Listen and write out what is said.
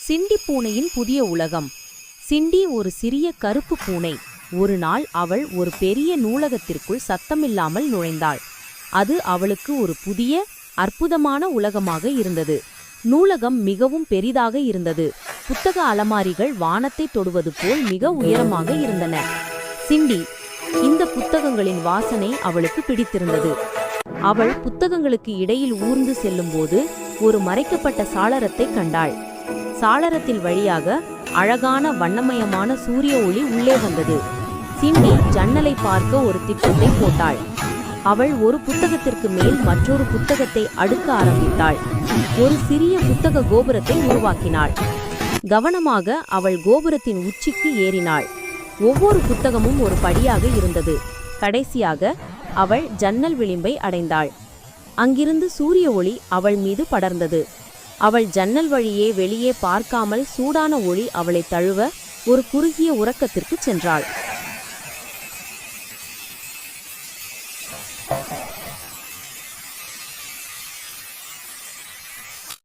Cindy பூனையின் புதிய உலகம். Cindy ஒரு சிறிய கருப்பு பூனை. ஒரு நாள் அவள் ஒரு பெரிய நூலகத்திற்குள் சத்தமில்லாமல் நுழைந்தாள். அது அவளுக்கு ஒரு புதிய அற்புதமான உலகமாக இருந்தது. நூலகம் மிகவும் பெரிதாக இருந்தது. புத்தக அலமாரிகள் வானத்தை தொடுவது போல் மிக உயரமாக இருந்தன. சிண்டி இந்த புத்தகங்களின் வாசனை அவளுக்கு பிடித்திருந்தது. அவள் புத்தகங்களுக்கு இடையில் ஊர்ந்து செல்லும்போது ஒரு மறைக்கப்பட்ட சாளரத்தை கண்டாள். சாளரத்தில் வழியாக அழகான வண்ணமயமான சூரிய ஒளி உள்ளே வந்தது. சிண்டி ஜன்னலை பார்க்க ஒரு திட்டத்தை போட்டாள். அவள் ஒரு புத்தகத்திற்கு மேல் மற்றொரு புத்தகத்தை அடுக்க ஆரம்பித்தாள். ஒரு சிறிய புத்தக கோபுரத்தை உருவாக்கினாள். கவனமாக அவள் கோபுரத்தின் உச்சிக்கு ஏறினாள். ஒவ்வொரு புத்தகமும் ஒரு படியாக இருந்தது. கடைசியாக அவள் ஜன்னல் விளிம்பை அடைந்தாள். அங்கிருந்து சூரிய ஒளி அவள் மீது படர்ந்தது. அவள் ஜன்னல் வழியே வெளியே பார்க்காமல் சூடான ஒளி அவளை தழுவ ஒரு குறுகிய உறக்கத்திற்கு சென்றாள்.